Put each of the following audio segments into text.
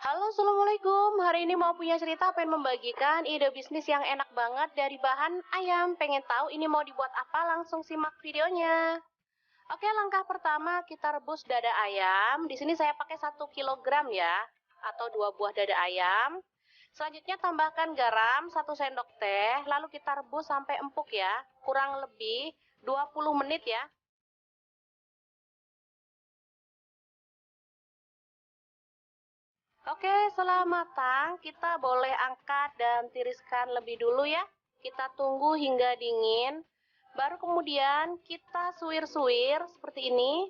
Halo, Assalamualaikum. Hari ini mau punya cerita, pengen membagikan ide bisnis yang enak banget dari bahan ayam. Pengen tahu ini mau dibuat apa? Langsung simak videonya. Oke, langkah pertama kita rebus dada ayam. Di sini saya pakai 1 kilogram ya, atau 2 buah dada ayam. Selanjutnya tambahkan garam 1 sendok teh, lalu kita rebus sampai empuk ya, kurang lebih 20 menit ya. Oke, setelah matang, kita boleh angkat dan tiriskan lebih dulu ya. Kita tunggu hingga dingin. Baru kemudian kita suwir-suwir seperti ini.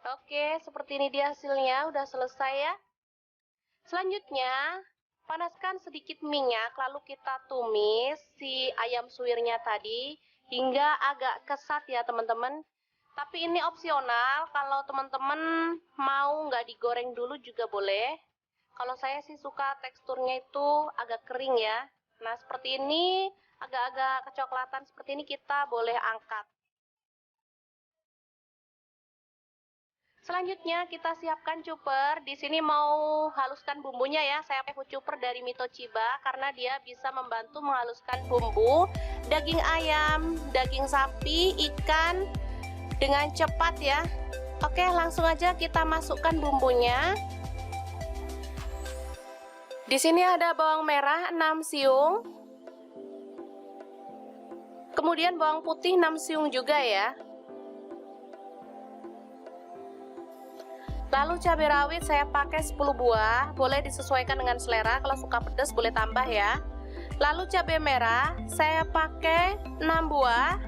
Oke, seperti ini dia hasilnya. Udah selesai ya. Selanjutnya, panaskan sedikit minyak, lalu kita tumis si ayam suwirnya tadi hingga agak kesat ya teman-teman. Tapi ini opsional, kalau teman-teman mau nggak digoreng dulu juga boleh. Kalau saya sih suka teksturnya itu agak kering ya. Nah, seperti ini, agak-agak kecoklatan seperti ini kita boleh angkat. Selanjutnya kita siapkan cuper. Di sini mau haluskan bumbunya ya. Saya pakai food cuper dari Mito Chiba karena dia bisa membantu menghaluskan bumbu daging ayam, daging sapi, ikan dengan cepat ya. Oke, langsung aja kita masukkan bumbunya. Di sini ada bawang merah 6 siung. Kemudian bawang putih 6 siung juga ya. Lalu cabai rawit saya pakai 10 buah, boleh disesuaikan dengan selera, kalau suka pedas boleh tambah ya. Lalu cabai merah saya pakai 6 buah.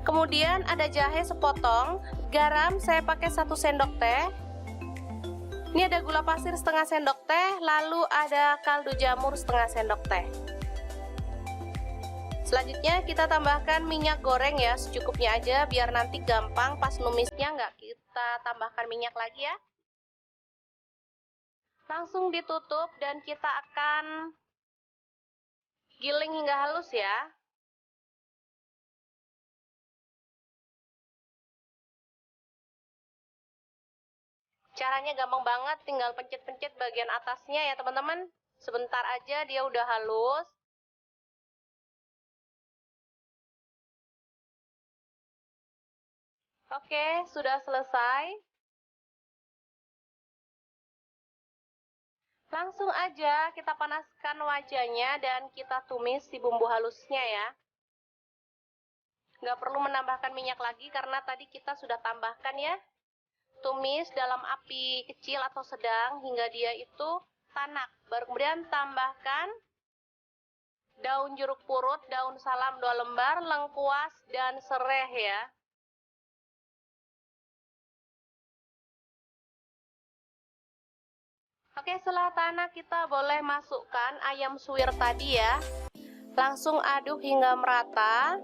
Kemudian ada jahe sepotong, garam saya pakai 1 sendok teh. Ini ada gula pasir setengah sendok teh, lalu ada kaldu jamur setengah sendok teh. Selanjutnya kita tambahkan minyak goreng ya, secukupnya aja biar nanti gampang pas numisnya nggak kita tambahkan minyak lagi ya. Langsung ditutup dan kita akan giling hingga halus ya. Caranya gampang banget, tinggal pencet-pencet bagian atasnya ya teman-teman. Sebentar aja dia udah halus. Oke, sudah selesai. Langsung aja kita panaskan wajahnya dan kita tumis si bumbu halusnya ya. Nggak perlu menambahkan minyak lagi karena tadi kita sudah tambahkan ya. Tumis dalam api kecil atau sedang hingga dia itu tanak. Baru kemudian tambahkan daun jeruk purut, daun salam 2 lembar, lengkuas, dan sereh ya. Oke, setelah tanak kita boleh masukkan ayam suwir tadi ya. Langsung aduk hingga merata.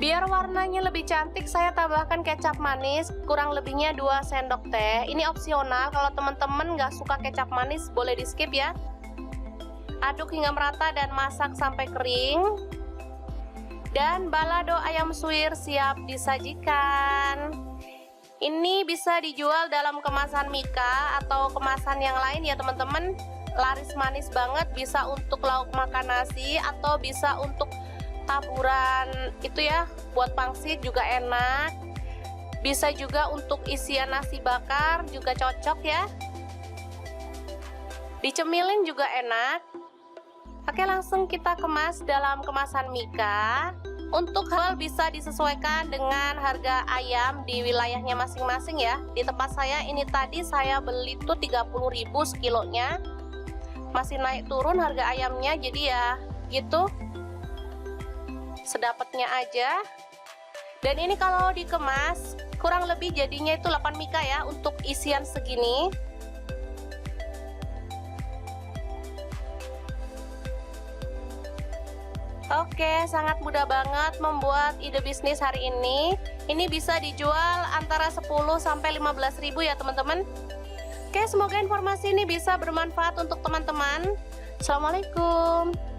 Biar warnanya lebih cantik, saya tambahkan kecap manis, kurang lebihnya 2 sendok teh. Ini opsional, kalau teman-teman nggak suka kecap manis, boleh di skip ya. Aduk hingga merata dan masak sampai kering. Dan balado ayam suwir siap disajikan. Ini bisa dijual dalam kemasan Mika atau kemasan yang lain ya teman-teman. Laris manis banget, bisa untuk lauk makan nasi atau bisa untuk taburan itu ya, buat pangsit juga enak. Bisa juga untuk isian nasi bakar juga cocok ya. Dicemilin juga enak. Oke, langsung kita kemas dalam kemasan Mika. Untuk hal bisa disesuaikan dengan harga ayam di wilayahnya masing-masing ya. Di tempat saya ini tadi saya beli tuh 30.000 sekilonya. Masih naik turun harga ayamnya, jadi ya gitu. Sedapatnya aja. Dan ini kalau dikemas kurang lebih jadinya itu 8 Mika ya untuk isian segini. Oke, sangat mudah banget membuat ide bisnis hari ini. Ini bisa dijual antara 10 sampai 15 ribu ya teman-teman. Oke, semoga informasi ini bisa bermanfaat untuk teman-teman. Assalamualaikum.